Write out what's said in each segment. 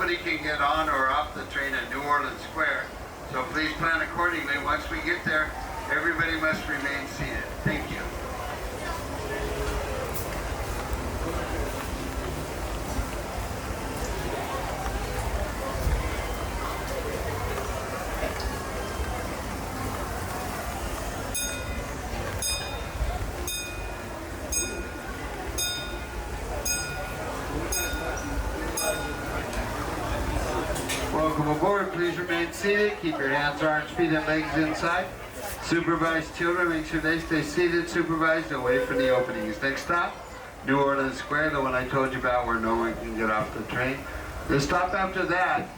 nobody can get on or off the train at New Orleans Square. So please plan accordingly. Once we get there, everybody must remain seated. Thank you. Welcome aboard. Please remain seated. Keep your hands, arms, feet, and legs inside. Supervised children, make sure they stay seated, supervised, away from the openings. Next stop, New Orleans Square, the one I told you about where no one can get off the train. The stop after that,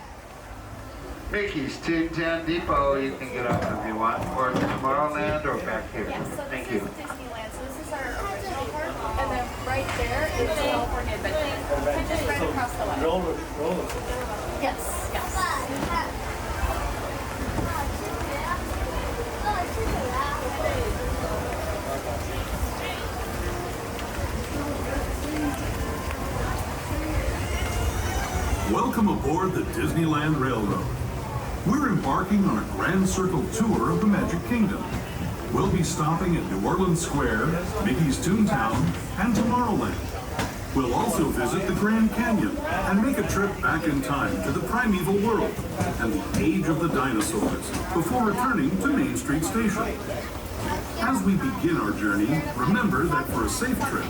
Mickey's Toontown Depot. You can get off if you want, or Tomorrowland, or back here. Yes, so Thank this you. is Disneyland. So this is our original park, and then right there is California Adventure. Just right across the way. Roller. Yes, yes. Welcome aboard the Disneyland Railroad. We're embarking on a grand circle tour of the Magic Kingdom. We'll be stopping at New Orleans Square, Mickey's Toontown, and Tomorrowland. We'll also visit the Grand Canyon and make a trip back in time to the Primeval World and the age of the dinosaurs before returning to Main Street Station. As we begin our journey, remember that for a safe trip,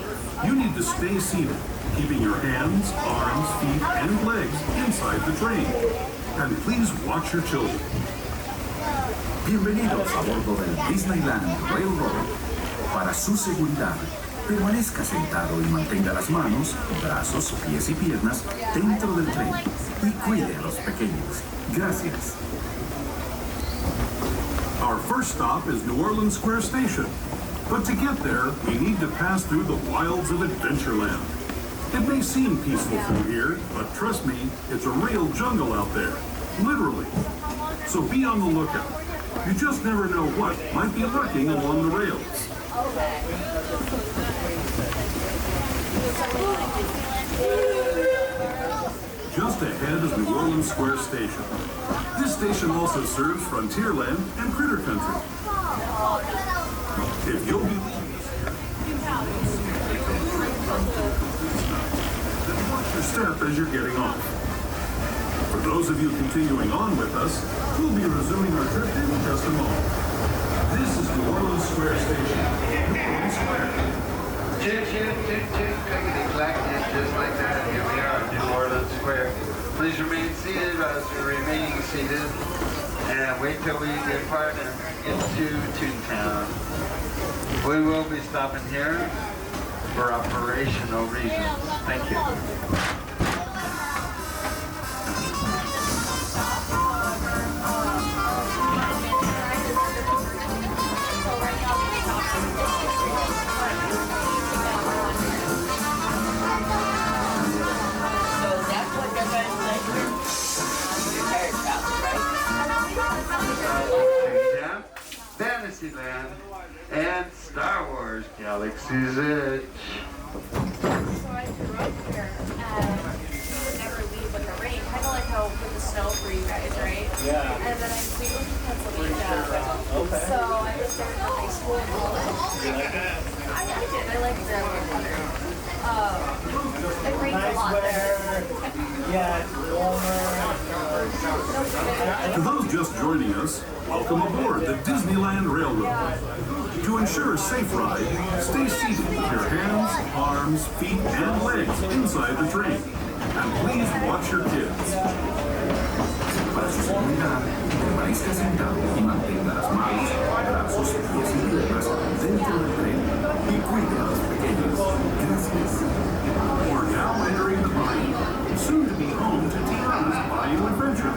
you need to stay seated, keeping your hands, arms, feet, and legs inside the train. And please watch your children. Bienvenidos a bordo del Disneyland Railroad. Para su seguridad, permanezca sentado y mantenga las manos, brazos, pies y piernas dentro del tren y cuide a los pequeños. Gracias. Our first stop is New Orleans Square Station. But to get there, we need to pass through the wilds of Adventureland. It may seem peaceful through here, but trust me, it's a real jungle out there. Literally. So be on the lookout. You just never know what might be lurking along the rails. Just ahead is New Orleans Square Station. This station also serves Frontierland and Critter Country. If you'll be leaving us here, then watch your step as you're getting off. For those of you continuing on with us, we'll be resuming our trip in just a moment. This is New Orleans Square Station. New Orleans Square. Chit, chit, chit, chit, clickety clack, just like that. Here we are at New Orleans Square. Please remain seated as you're remaining seated. And wait till we depart and get to Toontown. We will be stopping here for operational reasons. Thank you. Fantasyland and Star Wars Galaxy's Edge. So I grew up here, and we would never leave with the rain, kind of like how with the snow for you guys, right? Yeah. And then we moved to Pennsylvania, Okay. so I was there for high school and college. You like that? I did. I liked the weather. It rains a lot there. Yeah, it's warmer. To those just joining us, welcome aboard the Disneyland Railroad. To ensure a safe ride, stay seated with your hands, arms, feet, and legs inside the train. And please watch your kids. Para su seguridad, permanezca sentado y mantenga las manos, brazos, pies y piernas dentro del tren y cuide a los pequeños. Gracias. We're now entering the bayou, soon to be home to Tiana's Bayou Adventure.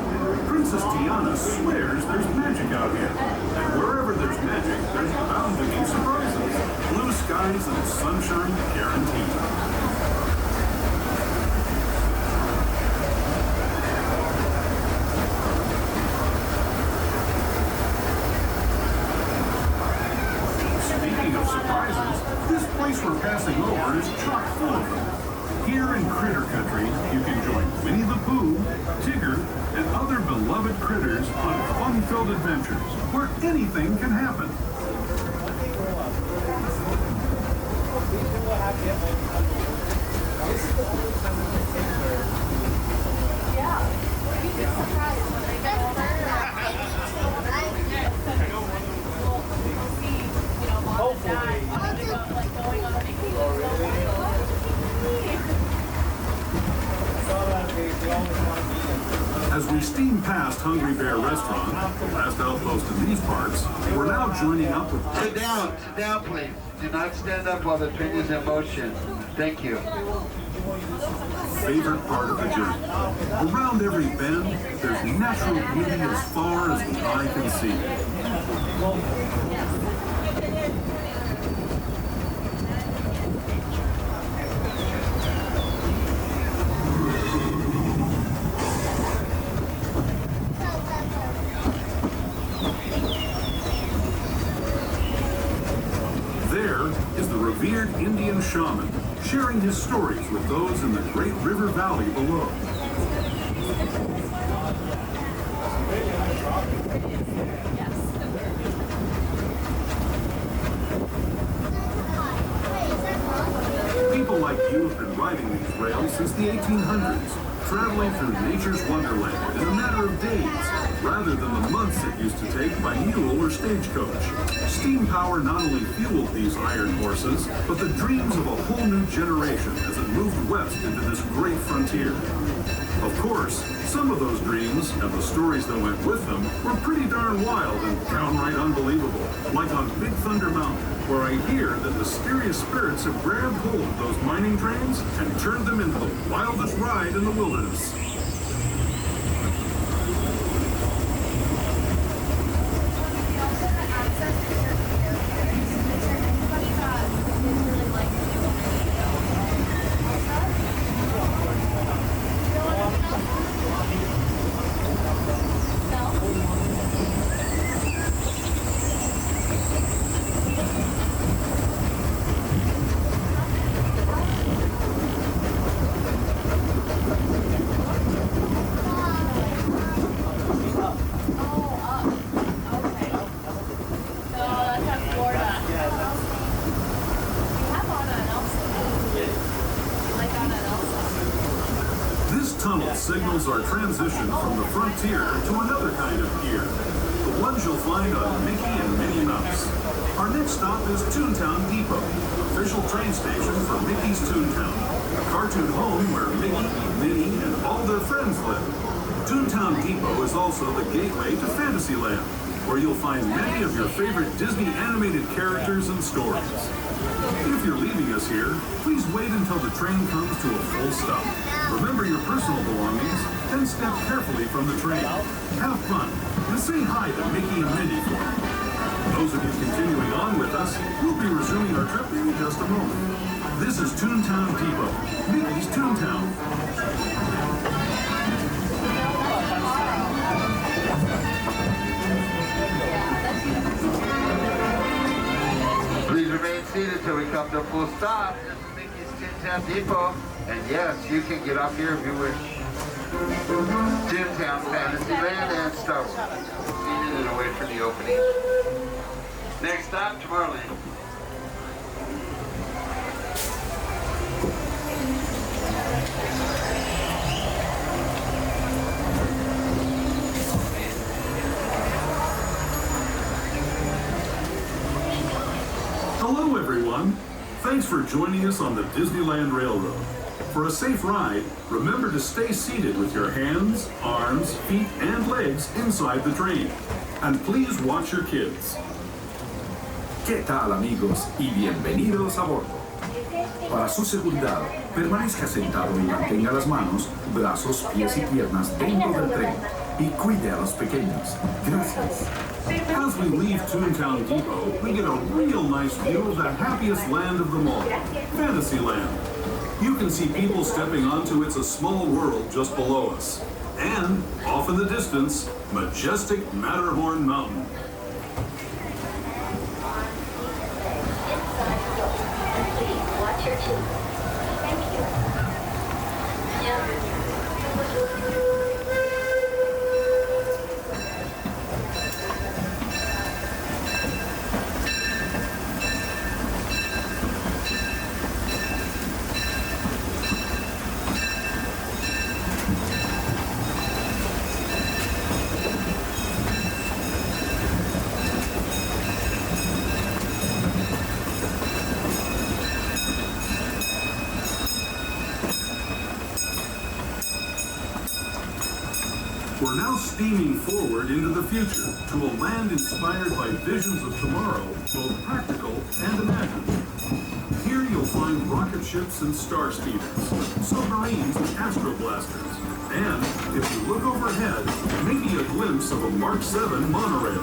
Princess Tiana swears there's magic out here. And wherever there's magic, there's bound to be surprises. Blue skies and sunshine guaranteed. Speaking of surprises, this place we're passing over is chock full of them. Here in Critter Country, you can join Winnie the Pooh, Tigger, and other beloved critters on fun-filled adventures where anything can happen. Yeah. You'd be surprised when they get older. We'll see, you know, mom and dad wanting to go, like, going on vacation. As we steam past Hungry Bear Restaurant, the last outpost in these parks, we're now joining up with... Sit down, please. Do not stand up while the train is in motion. Thank you. Favorite part of the journey. Around every bend, there's natural beauty as far as the eye can see. There is the revered Indian shaman, sharing his stories with those in the great river valley below. People like you have been riding these rails since the 1800s, traveling through nature's wonderland in a matter of days, rather than the months it used to take by mule or stagecoach. Steam power not only fueled these iron horses, but the dreams of a whole new generation as it moved west into this great frontier. Of course, some of those dreams and the stories that went with them were pretty darn wild and downright unbelievable, like on Big Thunder Mountain, where I hear that mysterious spirits have grabbed hold of those mining trains and turned them into the wildest ride in the wilderness. Signals our transition from the frontier to another kind of gear, the ones you'll find on Mickey and Minnie Mouse. Our next stop is Toontown Depot, official train station for Mickey's Toontown, a cartoon home where Mickey, Minnie, and all their friends live. Toontown Depot is also the gateway to Fantasyland, where you'll find many of your favorite Disney animated characters and stories. If you're leaving us here, please wait until the train comes to a full stop. Remember your personal belongings, then step carefully from the train. Have fun, and say hi to Mickey and Minnie for me. Those of you continuing on with us, we'll be resuming our trip in just a moment. This is Toontown Depot, Mickey's Toontown. Please remain seated till we come to a full stop. This is Mickey's Toontown Depot. And yes, you can get off here if you wish. Toontown, Fantasyland, and Star Wars. Seated and away from the opening. Next stop, Tomorrowland. Hello, everyone. Thanks for joining us on the Disneyland Railroad. For a safe ride, remember to stay seated with your hands, arms, feet, and legs inside the train. And please watch your kids. ¿Qué tal, amigos? Y bienvenidos a bordo. Para su seguridad, permanezca sentado y mantenga las manos, brazos, pies y piernas dentro del tren. Y cuide a los pequeños. Gracias. As we leave Toontown Depot, we get a real nice view of the happiest land of them all, Fantasyland. You can see people stepping onto It's a Small World just below us. And, off in the distance, majestic Matterhorn Mountain. Please watch your teeth. Thank you. We're now steaming forward into the future to a land inspired by visions of tomorrow, both practical and imagined. Here you'll find rocket ships and star speeders, submarines and astroblasters, and if you look overhead, maybe a glimpse of a Mark 7 monorail.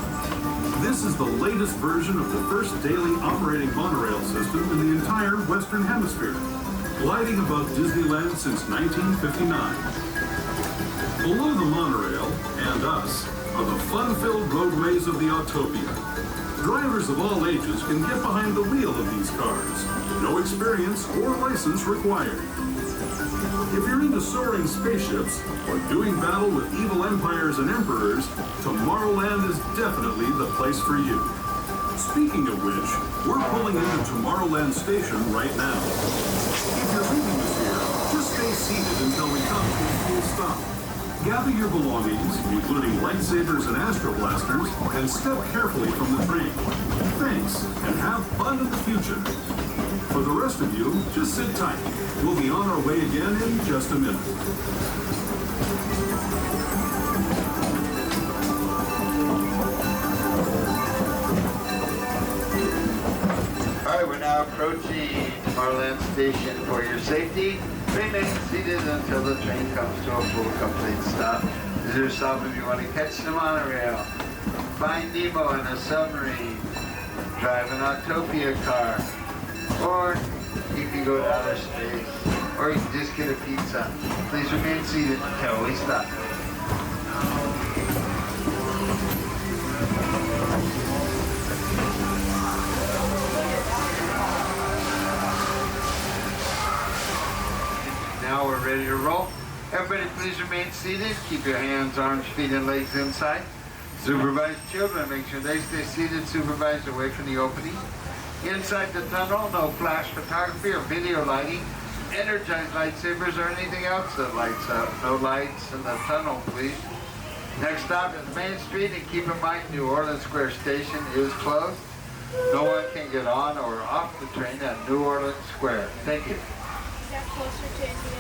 This is the latest version of the first daily operating monorail system in the entire Western Hemisphere, gliding above Disneyland since 1959. Below the monorail, and us, are the fun-filled roadways of the Autopia. Drivers of all ages can get behind the wheel of these cars. No experience or license required. If you're into soaring spaceships or doing battle with evil empires and emperors, Tomorrowland is definitely the place for you. Speaking of which, we're pulling into Tomorrowland Station right now. If you're leaving us here, just stay seated until we come to a full stop. Gather your belongings, including lightsabers and astroblasters, and step carefully from the train. Thanks, and have fun in the future. For the rest of you, just sit tight. We'll be on our way again in just a minute. All right, we're now approaching Tomorrowland Station. For your safety, remain seated until the train comes to a full, complete stop. Is there a stop if you want to catch the monorail, find Nemo in a submarine, drive an Autopia car, or you can go to outer space, or you can just get a pizza. Please remain seated until we stop. Now we're ready to roll. Everybody please remain seated. Keep your hands, arms, feet, and legs inside. Supervised children, make sure they stay seated, supervised away from the opening. Inside the tunnel, no flash photography or video lighting, energized lightsabers or anything else that lights up. No lights in the tunnel, please. Next stop is Main Street, and keep in mind New Orleans Square Station is closed. No one can get on or off the train at New Orleans Square. Thank you. Step closer to Indiana.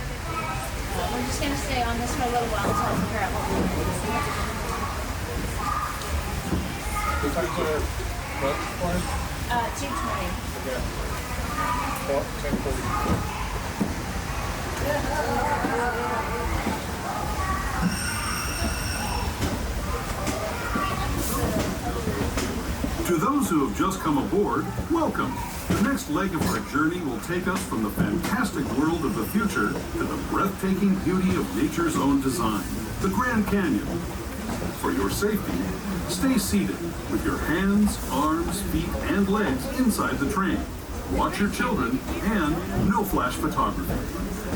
We're just going to stay on this for a little while until I figure out what we're doing. What time's our lunch point? 2:20. Okay. Well, 10:40. To those who have just come aboard, welcome. The next leg of our journey will take us from the fantastic world of the future to the breathtaking beauty of nature's own design, the Grand Canyon. For your safety, stay seated with your hands, arms, feet, and legs inside the train. Watch your children and no flash photography.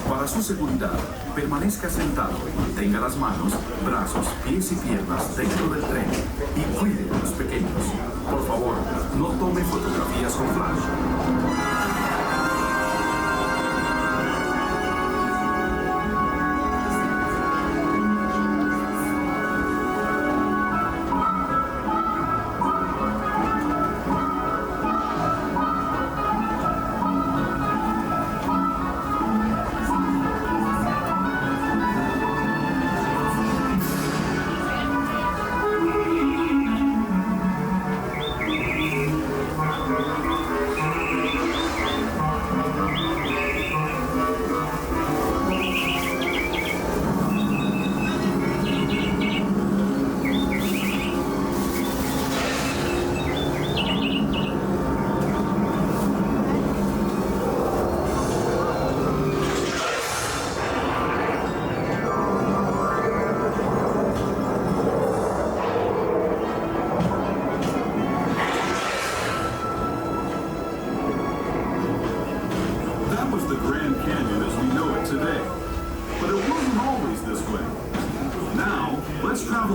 Para su seguridad, permanezca sentado y mantenga las manos, brazos, pies y piernas dentro del tren y cuide a los pequeños. Por favor, no tome fotografías con flash.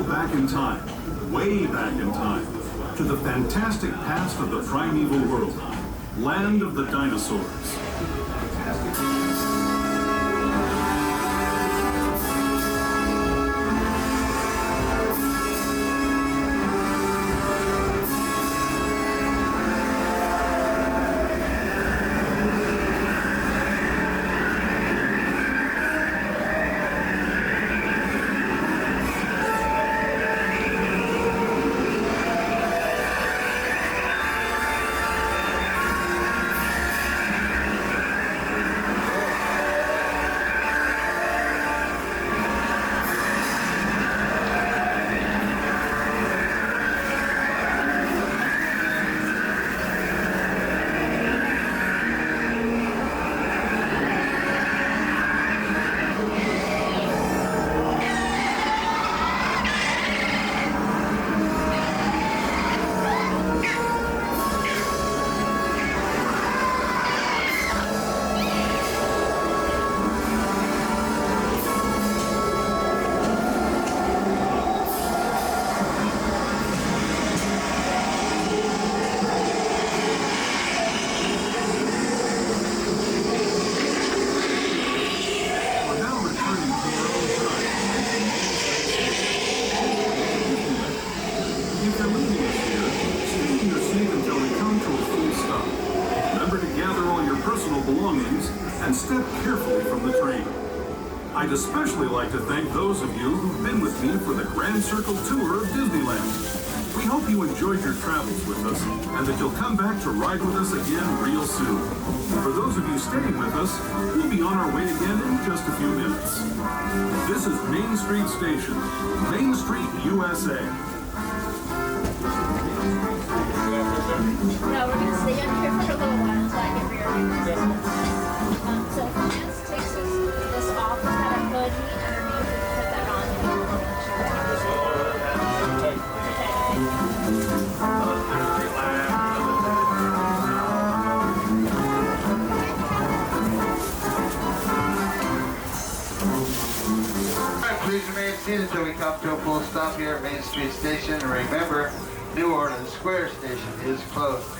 Back in time, way back in time, to the fantastic past of the Primeval World, land of the dinosaurs. comfortably from the train. I'd especially like to thank those of you who've been with me for the Grand Circle Tour of Disneyland. We hope you enjoyed your travels with us and that you'll come back to ride with us again real soon. For those of you staying with us, we'll be on our way again in just a few minutes. This is Main Street Station, Main Street, U.S.A. No, we're going to stay on here for a little while until I get rear. So if Chance takes this off, it's got a hood underneath, we can put that on and we'll make sure that Please remain seated until we come to a full stop here at Main Street Station. And remember, New Orleans Square Station is closed.